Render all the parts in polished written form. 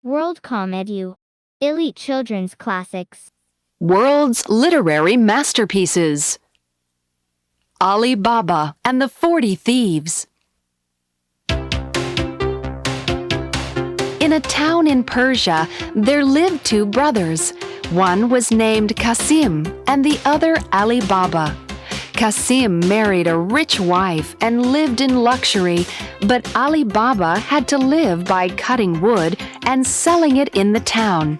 Worldcomedue. Elite Children's Classics. World's Literary Masterpieces. Alibaba and the 40 Thieves. In a town in Persia, there lived two brothers. One was named Qasim and the other Alibaba. Qasim married a rich wife and lived in luxury, but Alibaba had to live by cutting wood and selling it in the town.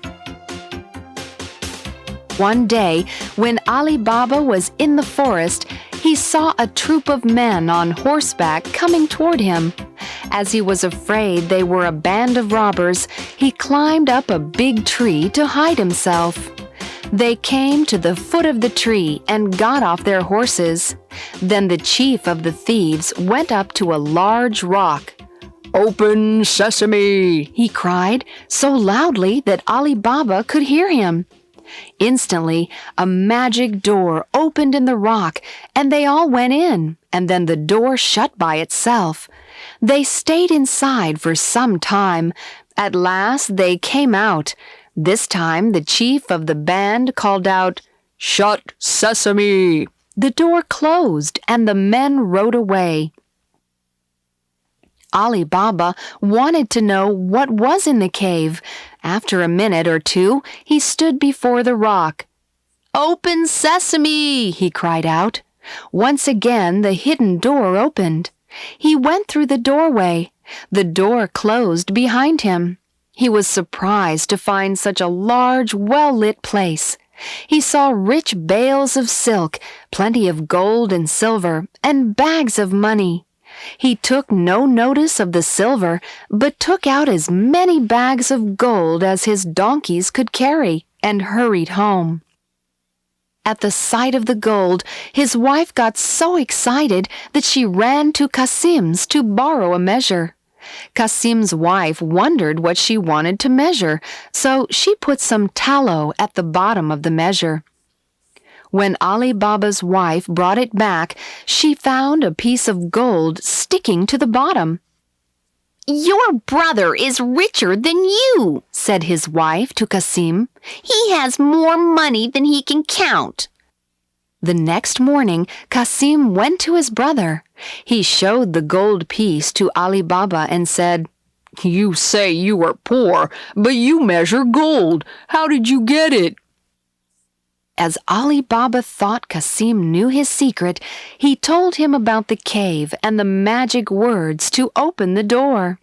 One day, when Alibaba was in the forest, he saw a troop of men on horseback coming toward him. As he was afraid they were a band of robbers, he climbed up a big tree to hide himself. They came to the foot of the tree and got off their horses. Then the chief of the thieves went up to a large rock. "Open sesame!" he cried, so loudly that Alibaba could hear him. Instantly, a magic door opened in the rock, and they all went in, and then the door shut by itself. They stayed inside for some time. At last, they came out. This time, the chief of the band called out, "Shut sesame!" The door closed, and the men rode away. Alibaba wanted to know what was in the cave. After a minute or two, he stood before the rock. "Open sesame!" he cried out. Once again, the hidden door opened. He went through the doorway. The door closed behind him. He was surprised to find such a large, well-lit place. He saw rich bales of silk, plenty of gold and silver, and bags of money. He took no notice of the silver, but took out as many bags of gold as his donkeys could carry, and hurried home. At the sight of the gold, his wife got so excited that she ran to Qasim's to borrow a measure. Qasim's wife wondered what she wanted to measure, so she put some tallow at the bottom of the measure. When Alibaba's wife brought it back, she found a piece of gold sticking to the bottom. "Your brother is richer than you," said his wife to Qasim. "He has more money than he can count." The next morning, Qasim went to his brother. He showed the gold piece to Alibaba and said, "You say you are poor, but you measure gold. How did you get it?" As Alibaba thought Qasim knew his secret, he told him about the cave and the magic words to open the door.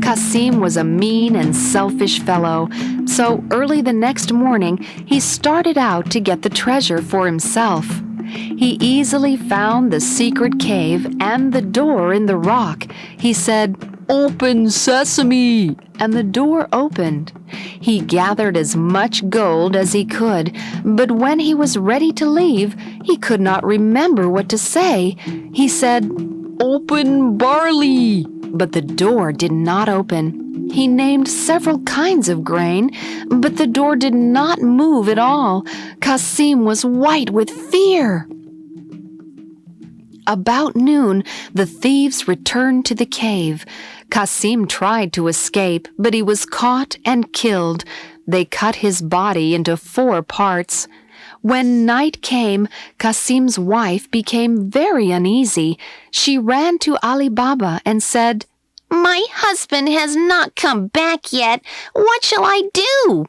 Qasim was a mean and selfish fellow, so early the next morning he started out to get the treasure for himself. He easily found the secret cave and the door in the rock. He said, "Open sesame!" and the door opened. He gathered as much gold as he could, but when he was ready to leave, he could not remember what to say. He said, "Open barley!" but the door did not open. He named several kinds of grain, but the door did not move at all. Qasim was white with fear. About noon, the thieves returned to the cave. Qasim tried to escape, but he was caught and killed. They cut his body into 4 parts. When night came, Qasim's wife became very uneasy. She ran to Alibaba and said, "My husband has not come back yet. What shall I do?"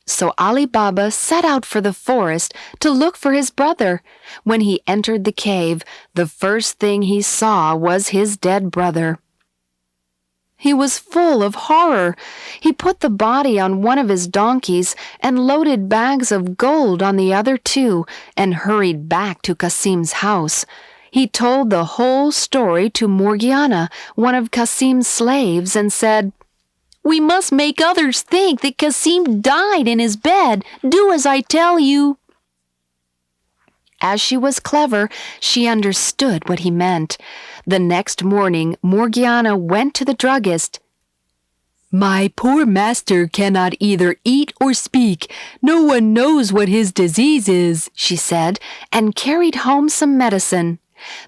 So Alibaba set out for the forest to look for his brother. When he entered the cave, the first thing he saw was his dead brother. He was full of horror. He put the body on one of his donkeys and loaded bags of gold on the other 2 and hurried back to Qasim's house. He told the whole story to Morgiana, one of Qasim's slaves, and said, "We must make others think that Qasim died in his bed. Do as I tell you." As she was clever, she understood what he meant. The next morning, Morgiana went to the druggist. "My poor master cannot either eat or speak. No one knows what his disease is," she said, and carried home some medicine.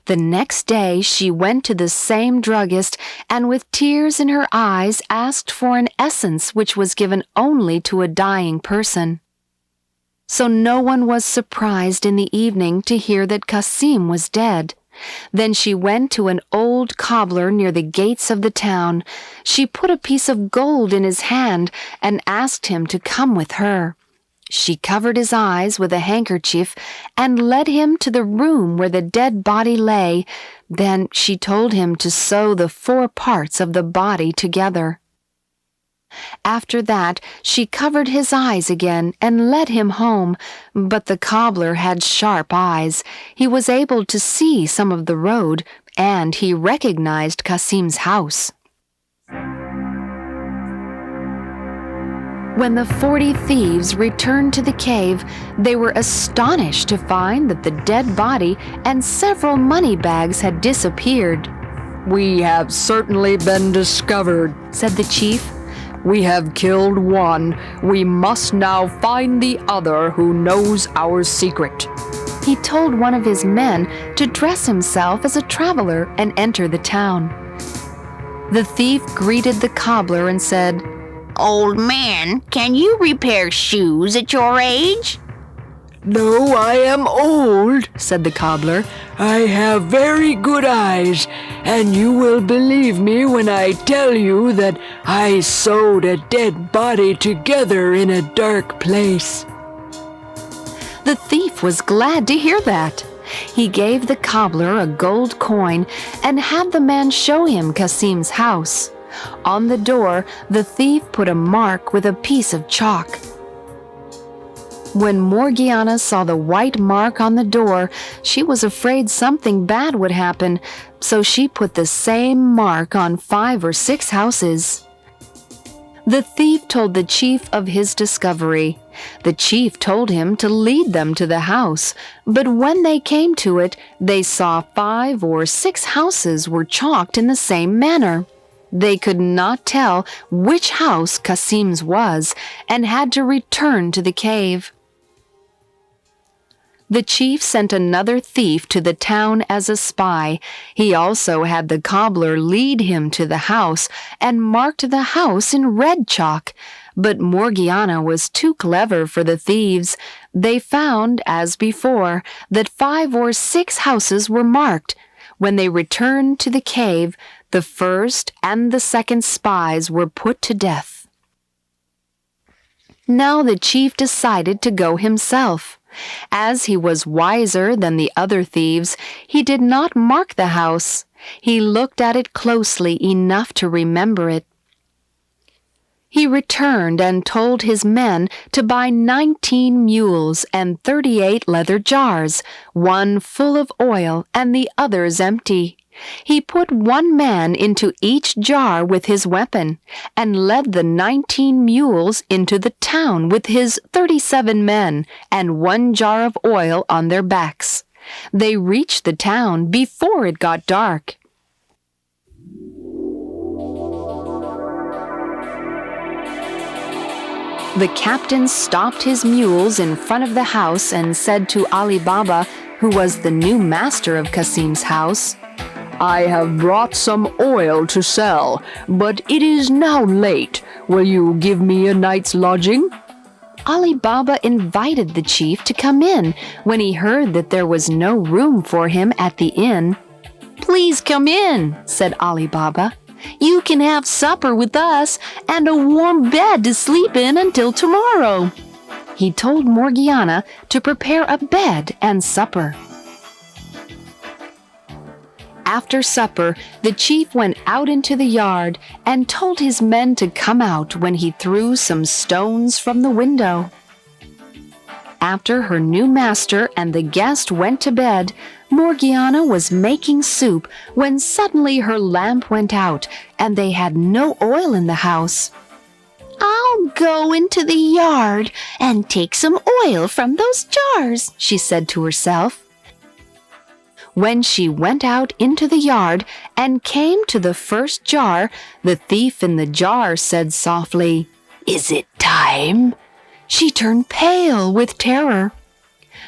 The next day she went to the same druggist and with tears in her eyes asked for an essence which was given only to a dying person. So no one was surprised in the evening to hear that Kasim was dead. Then she went to an old cobbler near the gates of the town. She put a piece of gold in his hand and asked him to come with her. She covered his eyes with a handkerchief and led him to the room where the dead body lay. Then she told him to sew the 4 parts of the body together. After that, she covered his eyes again and led him home, but the cobbler had sharp eyes. He was able to see some of the road, and he recognized Kasim's house. When the 40 thieves returned to the cave, they were astonished to find that the dead body and several money bags had disappeared. "We have certainly been discovered," said the chief. "We have killed one. We must now find the other who knows our secret." He told one of his men to dress himself as a traveler and enter the town. The thief greeted the cobbler and said, "Old man, can you repair shoes at your age?" "No, I am old," said the cobbler. "I have very good eyes, and you will believe me when I tell you that I sewed a dead body together in a dark place." The thief was glad to hear that. He gave the cobbler a gold coin and had the man show him Kasim's house. On the door, the thief put a mark with a piece of chalk. When Morgiana saw the white mark on the door, she was afraid something bad would happen, so she put the same mark on 5 or 6 houses. The thief told the chief of his discovery. The chief told him to lead them to the house, but when they came to it, they saw 5 or 6 houses were chalked in the same manner. They could not tell which house Kasim's was and had to return to the cave. The chief sent another thief to the town as a spy. He also had the cobbler lead him to the house and marked the house in red chalk. But Morgiana was too clever for the thieves. They found, as before, that 5 or 6 houses were marked. When they returned to the cave, the first and the second spies were put to death. Now the chief decided to go himself. As he was wiser than the other thieves, he did not mark the house. He looked at it closely enough to remember it. He returned and told his men to buy 19 mules and 38 leather jars, one full of oil and the others empty. He put one man into each jar with his weapon, and led the 19 mules into the town with his 37 men and 1 jar of oil on their backs. They reached the town before it got dark. The captain stopped his mules in front of the house and said to Alibaba, who was the new master of Kasim's house, "I have brought some oil to sell, but it is now late. Will you give me a night's lodging?" Alibaba invited the chief to come in when he heard that there was no room for him at the inn. "Please come in," said Alibaba. "You can have supper with us and a warm bed to sleep in until tomorrow." He told Morgiana to prepare a bed and supper. After supper, the chief went out into the yard and told his men to come out when he threw some stones from the window. After her new master and the guest went to bed, Morgiana was making soup when suddenly her lamp went out and they had no oil in the house. "I'll go into the yard and take some oil from those jars," she said to herself. When she went out into the yard and came to the first jar, the thief in the jar said softly, "Is it time?" She turned pale with terror.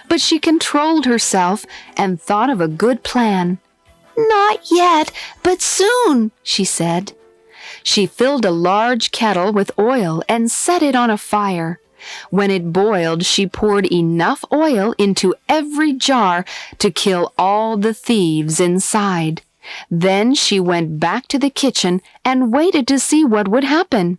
but she controlled herself and thought of a good plan. "Not yet, but soon," she said. She filled a large kettle with oil and set it on a fire. When it boiled, she poured enough oil into every jar to kill all the thieves inside. Then she went back to the kitchen and waited to see what would happen.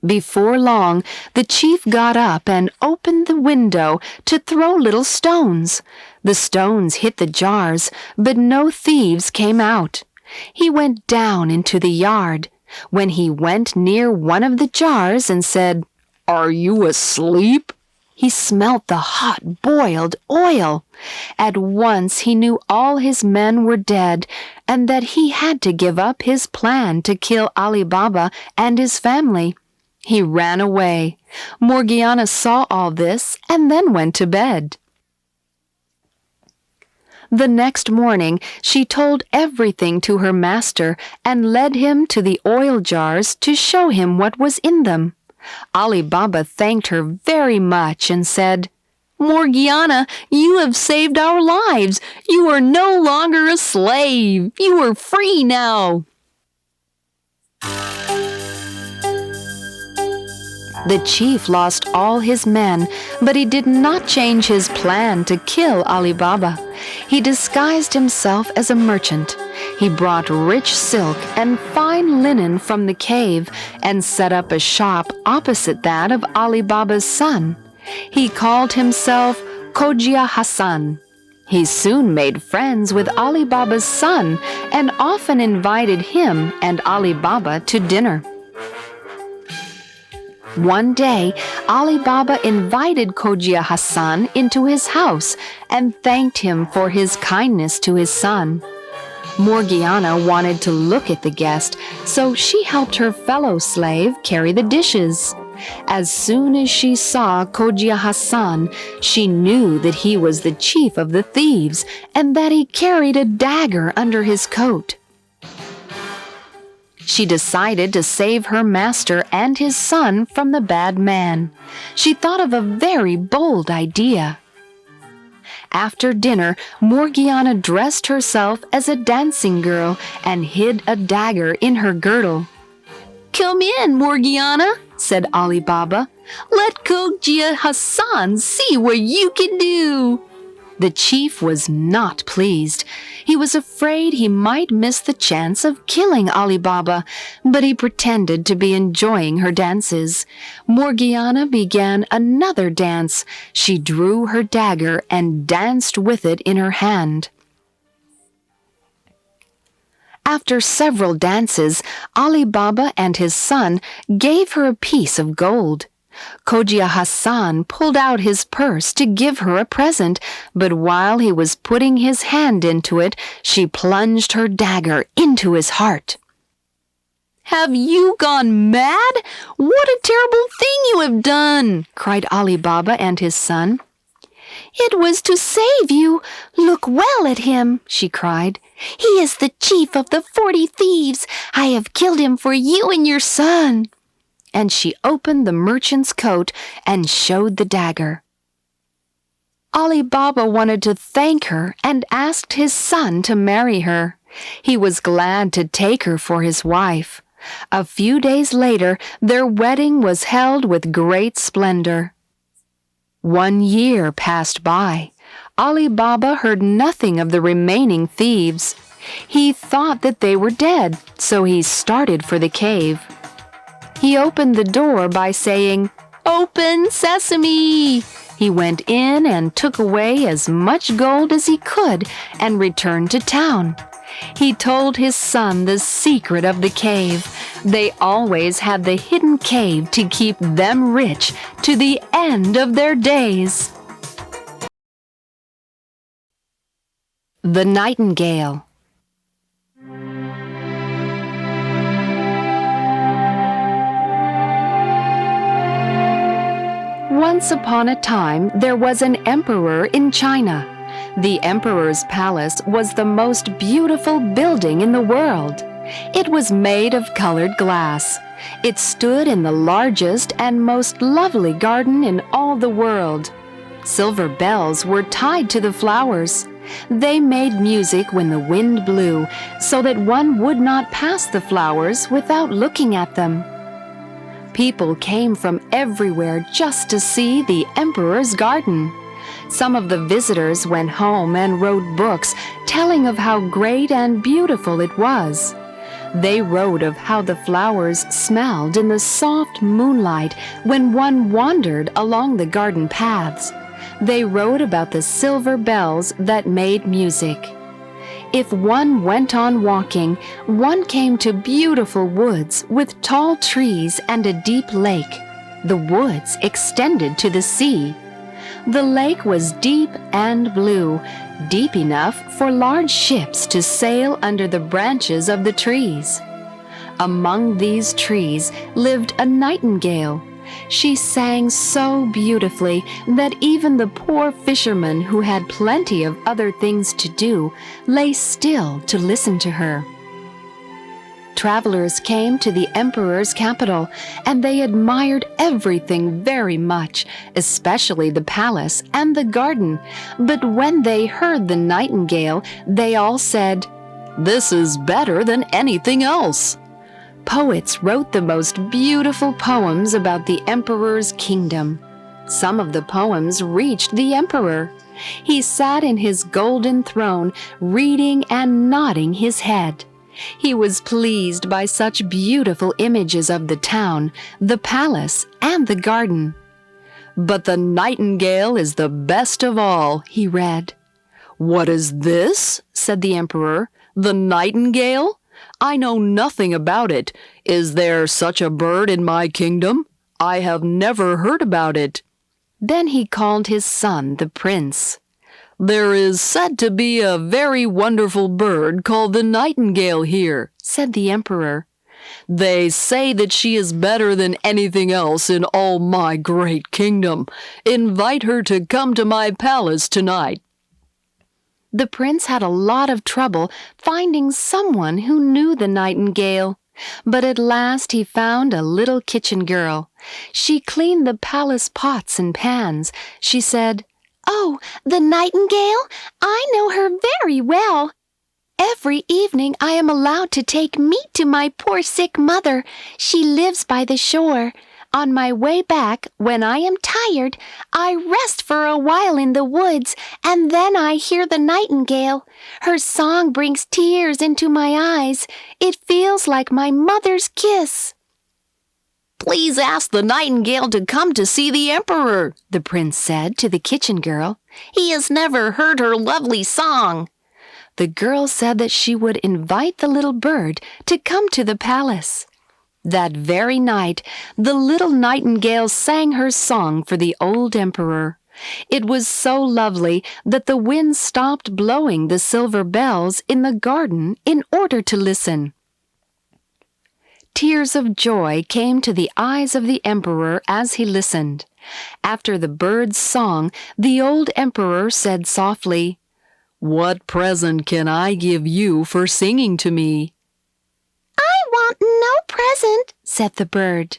Before long, the chief got up and opened the window to throw little stones. The stones hit the jars, but no thieves came out. He went down into the yard. When he went near one of the jars and said, "Are you asleep?" he smelt the hot boiled oil. At once he knew all his men were dead and that he had to give up his plan to kill Ali Baba and his family. He ran away. Morgiana saw all this and then went to bed. The next morning, she told everything to her master and led him to the oil jars to show him what was in them. Ali Baba thanked her very much and said, "Morgiana, you have saved our lives. You are no longer a slave. You are free now." The chief lost all his men, but he did not change his plan to kill Ali Baba. He disguised himself as a merchant. He brought rich silk and fine linen from the cave and set up a shop opposite that of Ali Baba's son. He called himself Khoja Hassan. He soon made friends with Ali Baba's son and often invited him and Ali Baba to dinner. One day, Ali Baba invited Khoja Hassan into his house and thanked him for his kindness to his son. Morgiana wanted to look at the guest, so she helped her fellow slave carry the dishes. As soon as she saw Khoja Hassan, she knew that he was the chief of the thieves and that he carried a dagger under his coat. She decided to save her master and his son from the bad man. She thought of a very bold idea. After dinner, Morgiana dressed herself as a dancing girl and hid a dagger in her girdle. "Come in, Morgiana," said Ali Baba. "Let Khoja Hassan see what you can do." The chief was not pleased. He was afraid he might miss the chance of killing Ali Baba, but he pretended to be enjoying her dances. Morgiana began another dance. She drew her dagger and danced with it in her hand. After several dances, Ali Baba and his son gave her a piece of gold. Khoja Hassan pulled out his purse to give her a present, but while he was putting his hand into it, she plunged her dagger into his heart. "Have you gone mad? What a terrible thing you have done!" cried Ali Baba and his son. "It was to save you. Look well at him," she cried. "He is the chief of the 40 thieves. I have killed him for you and your son." And she opened the merchant's coat and showed the dagger. Ali Baba wanted to thank her and asked his son to marry her. He was glad to take her for his wife. A few days later, their wedding was held with great splendor. 1 year passed by. Ali Baba heard nothing of the remaining thieves. He thought that they were dead, so he started for the cave. He opened the door by saying, "Open, sesame!" He went in and took away as much gold as he could and returned to town. He told his son the secret of the cave. They always had the hidden cave to keep them rich to the end of their days. The Nightingale. Once upon a time, there was an emperor in China. The emperor's palace was the most beautiful building in the world. It was made of colored glass. It stood in the largest and most lovely garden in all the world. Silver bells were tied to the flowers. They made music when the wind blew, so that one would not pass the flowers without looking at them. People came from everywhere just to see the emperor's garden. Some of the visitors went home and wrote books telling of how great and beautiful it was. They wrote of how the flowers smelled in the soft moonlight when one wandered along the garden paths. They wrote about the silver bells that made music. If one went on walking, one came to beautiful woods with tall trees and a deep lake. The woods extended to the sea. The lake was deep and blue, deep enough for large ships to sail under the branches of the trees. Among these trees lived a nightingale. She sang so beautifully that even the poor fishermen who had plenty of other things to do lay still to listen to her. Travelers came to the emperor's capital, and they admired everything very much, especially the palace and the garden. But when they heard the nightingale, they all said, "This is better than anything else." Poets wrote the most beautiful poems about the emperor's kingdom. Some of the poems reached the emperor. He sat in his golden throne, reading and nodding his head. He was pleased by such beautiful images of the town, the palace, and the garden. "But the nightingale is the best of all," he read. "What is this?" said the emperor. "The nightingale? I know nothing about it. Is there such a bird in my kingdom? I have never heard about it." Then he called his son, the prince. "There is said to be a very wonderful bird called the nightingale here," said the emperor. "They say that she is better than anything else in all my great kingdom. Invite her to come to my palace tonight." The prince had a lot of trouble finding someone who knew the nightingale. But at last he found a little kitchen girl. She cleaned the palace pots and pans. She said, "Oh, the nightingale? I know her very well. Every evening I am allowed to take meat to my poor sick mother. She lives by the shore. On my way back, when I am tired, I rest for a while in the woods, and then I hear the nightingale. Her song brings tears into my eyes. It feels like my mother's kiss." "Please ask the nightingale to come to see the emperor," the prince said to the kitchen girl. "He has never heard her lovely song." The girl said that she would invite the little bird to come to the palace. That very night, the little nightingale sang her song for the old emperor. It was so lovely that the wind stopped blowing the silver bells in the garden in order to listen. Tears of joy came to the eyes of the emperor as he listened. After the bird's song, the old emperor said softly, "What present can I give you for singing to me?" "I want no present," said the bird.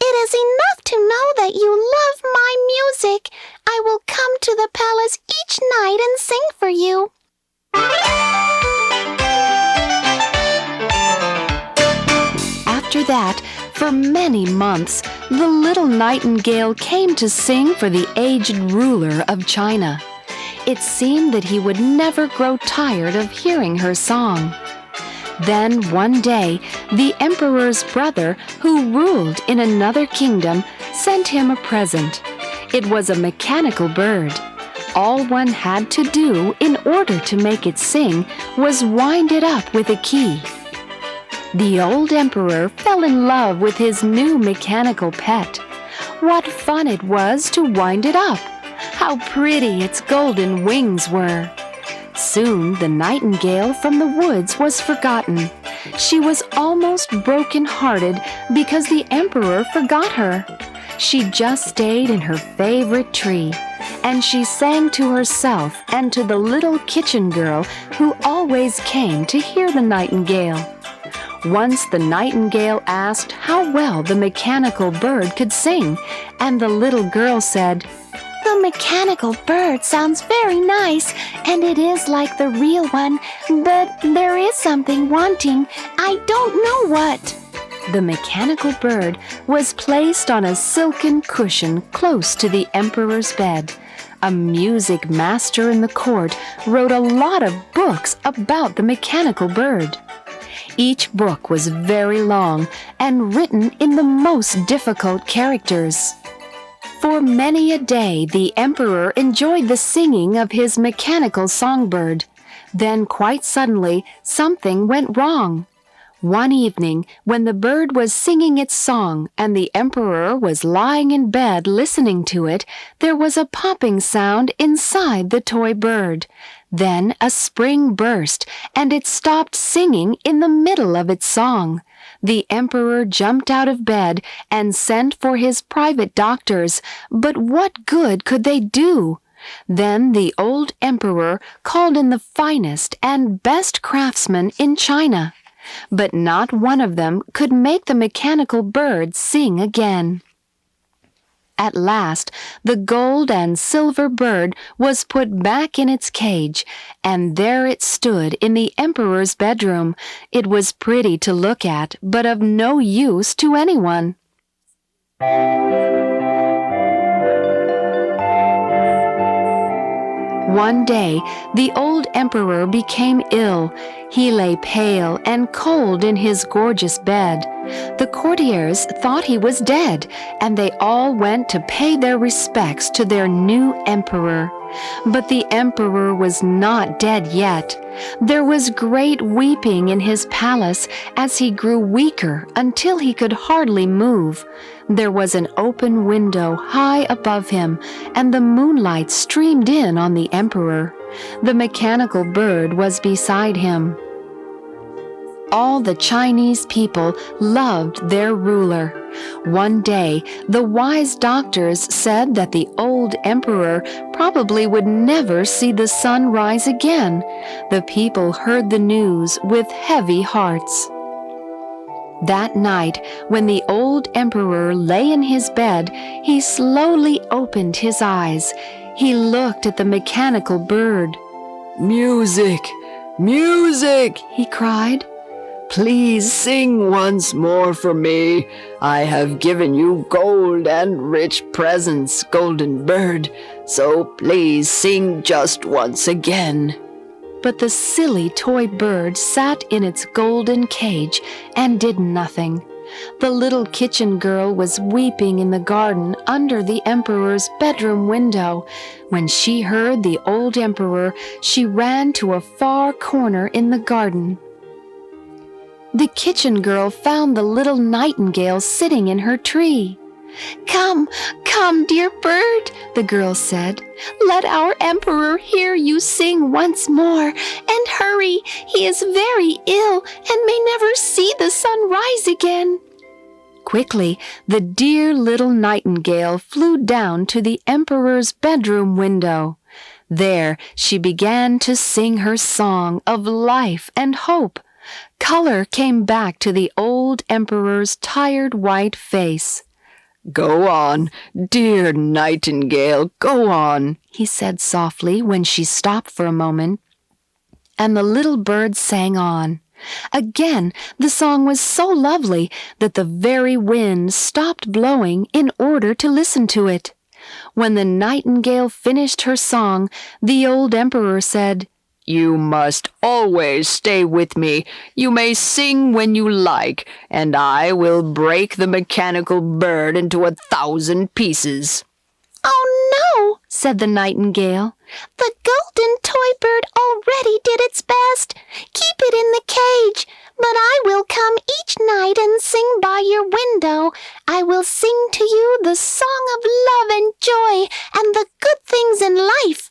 "It is enough to know that you love my music. I will come to the palace each night and sing for you." After that, for many months, the little nightingale came to sing for the aged ruler of China. It seemed that he would never grow tired of hearing her song. Then one day, the emperor's brother, who ruled in another kingdom, sent him a present. It was a mechanical bird. All one had to do in order to make it sing was wind it up with a key. The old emperor fell in love with his new mechanical pet. What fun it was to wind it up! How pretty its golden wings were! Soon the nightingale from the woods was forgotten. She was almost broken-hearted because the emperor forgot her. She just stayed in her favorite tree, and she sang to herself and to the little kitchen girl who always came to hear the nightingale. Once the nightingale asked how well the mechanical bird could sing, and the little girl said, "The The mechanical bird sounds very nice, and it is like the real one, but there is something wanting. I don't know what." The mechanical bird was placed on a silken cushion close to the emperor's bed. A music master in the court wrote a lot of books about the mechanical bird. Each book was very long and written in the most difficult characters. For many a day, the emperor enjoyed the singing of his mechanical songbird. Then, quite suddenly, something went wrong. One evening, when the bird was singing its song and the emperor was lying in bed listening to it, there was a popping sound inside the toy bird. Then a spring burst, and it stopped singing in the middle of its song. The emperor jumped out of bed and sent for his private doctors, but what good could they do? Then the old emperor called in the finest and best craftsmen in China. But not one of them could make the mechanical bird sing again. At last, the gold and silver bird was put back in its cage, and there it stood in the emperor's bedroom. It was pretty to look at, but of no use to anyone. One day, the old emperor became ill. He lay pale and cold in his gorgeous bed. The courtiers thought he was dead, and they all went to pay their respects to their new emperor. But the emperor was not dead yet. There was great weeping in his palace as he grew weaker until he could hardly move. There was an open window high above him, and the moonlight streamed in on the emperor. The mechanical bird was beside him. All the Chinese people loved their ruler. One day, the wise doctors said that the old emperor probably would never see the sun rise again. The people heard the news with heavy hearts. That night, when the old emperor lay in his bed, he slowly opened his eyes. He looked at the mechanical bird. "Music! Music!" he cried. "Please sing once more for me. I have given you gold and rich presents, golden bird, so please sing just once again." But the silly toy bird sat in its golden cage and did nothing. The little kitchen girl was weeping in the garden under the emperor's bedroom window. When she heard the old emperor, she ran to a far corner in the garden. The kitchen girl found the little nightingale sitting in her tree. "Come, come, dear bird," the girl said. "Let our emperor hear you sing once more. And hurry, he is very ill and may never see the sun rise again." Quickly, the dear little nightingale flew down to the emperor's bedroom window. There she began to sing her song of life and hope. Color came back to the old emperor's tired white face. "Go on, dear nightingale, go on," he said softly when she stopped for a moment. And the little bird sang on. Again, the song was so lovely that the very wind stopped blowing in order to listen to it. When the nightingale finished her song, the old emperor said, "You must always stay with me. You may sing when you like, and I will break the mechanical bird into 1,000 pieces." "Oh no," said the nightingale. "The golden toy bird already did its best. Keep it in the cage, but I will come each night and sing by your window. I will sing to you the song of love and joy and the good things in life."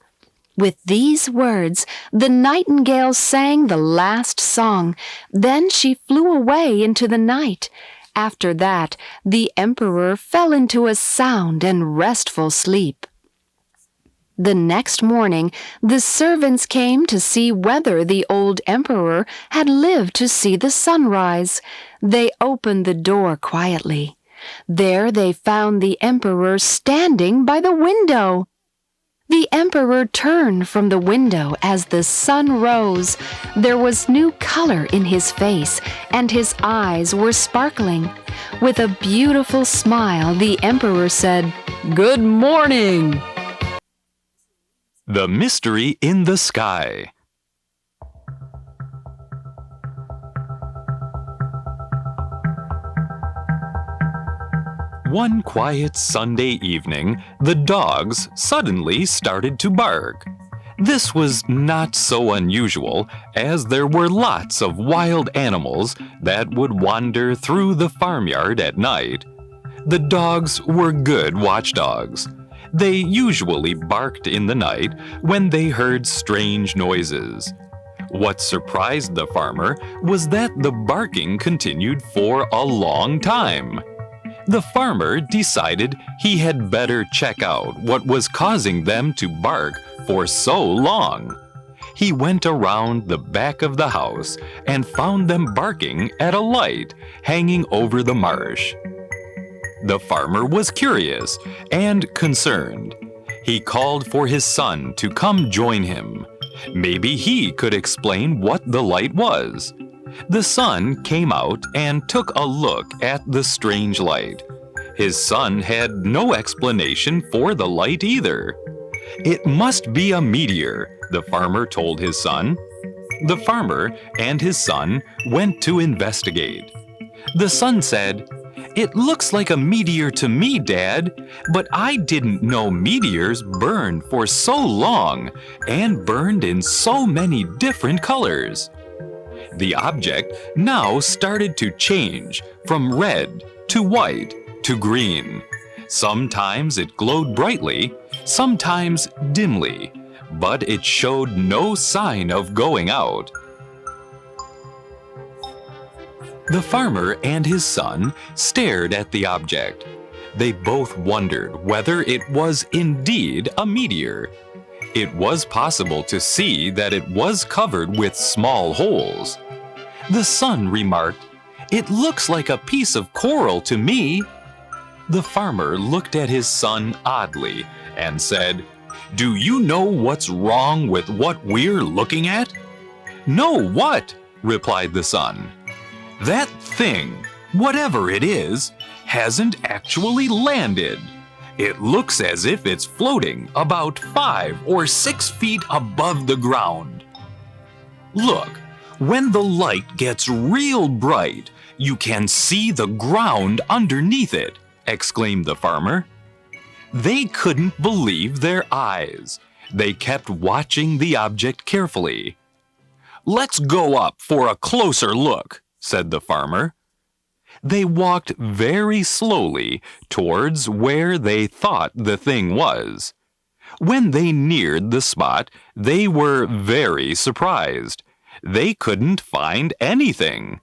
With these words, the nightingale sang the last song. Then she flew away into the night. After that, the emperor fell into a sound and restful sleep. The next morning, the servants came to see whether the old emperor had lived to see the sunrise. They opened the door quietly. There they found the emperor standing by the window. The emperor turned from the window as the sun rose. There was new color in his face, and his eyes were sparkling. With a beautiful smile, the emperor said, "Good morning." The Mystery in the Sky. One quiet Sunday evening, the dogs suddenly started to bark. This was not so unusual, as there were lots of wild animals that would wander through the farmyard at night. The dogs were good watchdogs. They usually barked in the night when they heard strange noises. What surprised the farmer was that the barking continued for a long time. The farmer decided he had better check out what was causing them to bark for so long. He went around the back of the house and found them barking at a light hanging over the marsh. The farmer was curious and concerned. He called for his son to come join him. Maybe he could explain what the light was. The son came out and took a look at the strange light. His son had no explanation for the light either. "It must be a meteor," the farmer told his son. The farmer and his son went to investigate. The son said, "It looks like a meteor to me, Dad, but I didn't know meteors burned for so long and burned in so many different colors." The object now started to change from red to white to green. Sometimes it glowed brightly, sometimes dimly, but it showed no sign of going out. The farmer and his son stared at the object. They both wondered whether it was indeed a meteor. It was possible to see that it was covered with small holes. The son remarked, "It looks like a piece of coral to me." The farmer looked at his son oddly and said, "Do you know what's wrong with what we're looking at?" "No, what?" replied the son. "That thing, whatever it is, hasn't actually landed. It looks as if it's floating about 5 or 6 feet above the ground. Look, when the light gets real bright, you can see the ground underneath it," exclaimed the farmer. They couldn't believe their eyes. They kept watching the object carefully. "Let's go up for a closer look," said the farmer. They walked very slowly towards where they thought the thing was. When they neared the spot, they were very surprised. They couldn't find anything.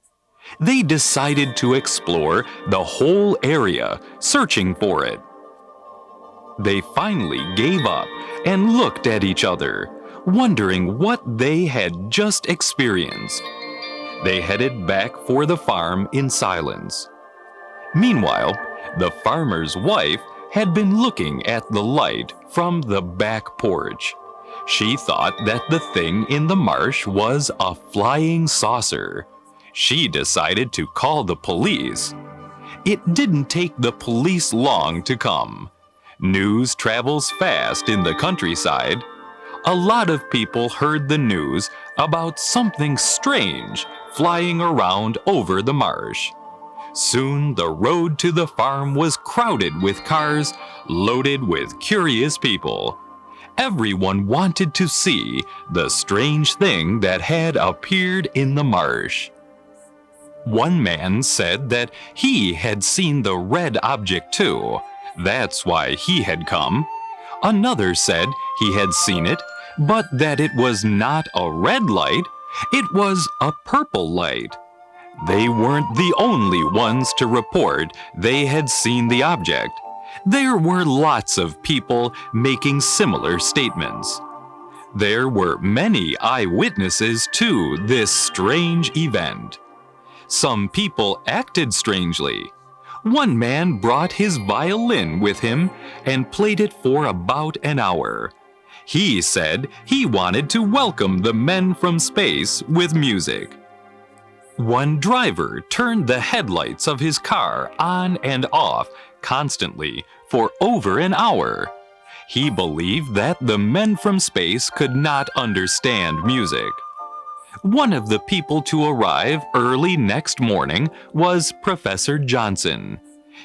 They decided to explore the whole area, searching for it. They finally gave up and looked at each other, wondering what they had just experienced. They headed back for the farm in silence. Meanwhile, the farmer's wife had been looking at the light from the back porch. She thought that the thing in the marsh was a flying saucer. She decided to call the police. It didn't take the police long to come. News travels fast in the countryside. A lot of people heard the news about something strange flying around over the marsh. Soon the road to the farm was crowded with cars loaded with curious people. Everyone wanted to see the strange thing that had appeared in the marsh. One man said that he had seen the red object too. That's why he had come. Another said he had seen it, but that it was not a red light, it was a purple light. They weren't the only ones to report they had seen the object. There were lots of people making similar statements. There were many eyewitnesses to this strange event. Some people acted strangely. One man brought his violin with him and played it for about an hour. He said he wanted to welcome the men from space with music. One driver turned the headlights of his car on and off constantly for over an hour. He believed that the men from space could not understand music. One of the people to arrive early next morning was Professor Johnson.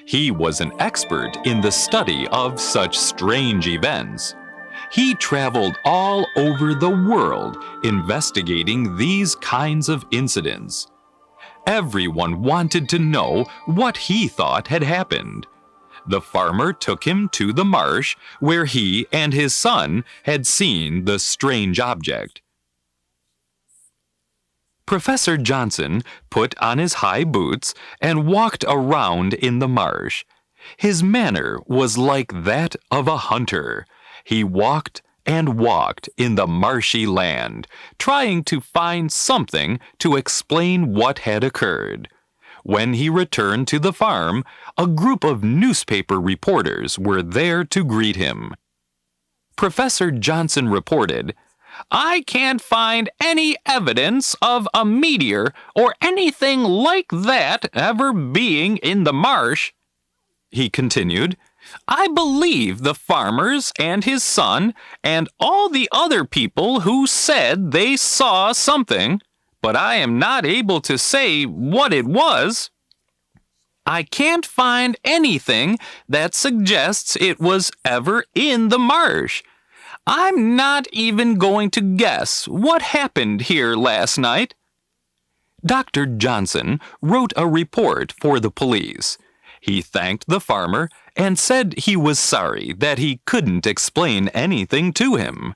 He was an expert in the study of such strange events. He traveled all over the world investigating these kinds of incidents. Everyone wanted to know what he thought had happened. The farmer took him to the marsh where he and his son had seen the strange object. Professor Johnson put on his high boots and walked around in the marsh. His manner was like that of a hunter. He walked and walked in the marshy land, trying to find something to explain what had occurred. When he returned to the farm, a group of newspaper reporters were there to greet him. Professor Johnson reported, "I can't find any evidence of a meteor or anything like that ever being in the marsh." He continued, "I believe the farmers and his son and all the other people who said they saw something, but I am not able to say what it was. I can't find anything that suggests it was ever in the marsh. I'm not even going to guess what happened here last night." Dr. Johnson wrote a report for the police. He thanked the farmer and said he was sorry that he couldn't explain anything to him.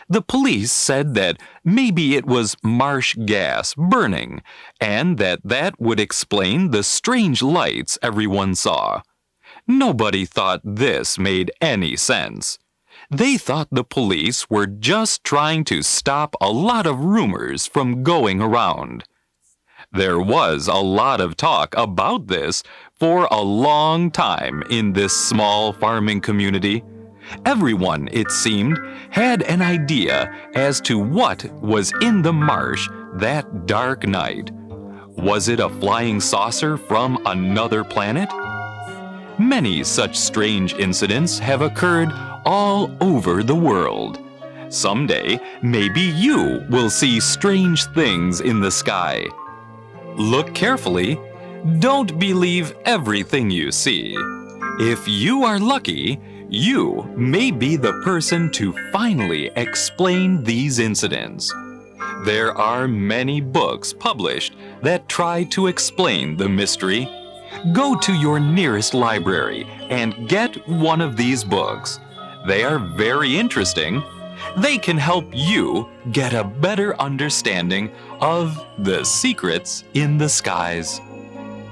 The police said that maybe it was marsh gas burning, and that would explain the strange lights everyone saw. Nobody thought this made any sense. They thought the police were just trying to stop a lot of rumors from going around. There was a lot of talk about this for a long time in this small farming community. Everyone, it seemed, had an idea as to what was in the marsh that dark night. Was it a flying saucer from another planet? Many such strange incidents have occurred all over the world. Someday, maybe you will see strange things in the sky. Look carefully. Don't believe everything you see. If you are lucky, you may be the person to finally explain these incidents. There are many books published that try to explain the mystery. Go to your nearest library and get one of these books. They are very interesting. They can help you get a better understanding of the secrets in the skies.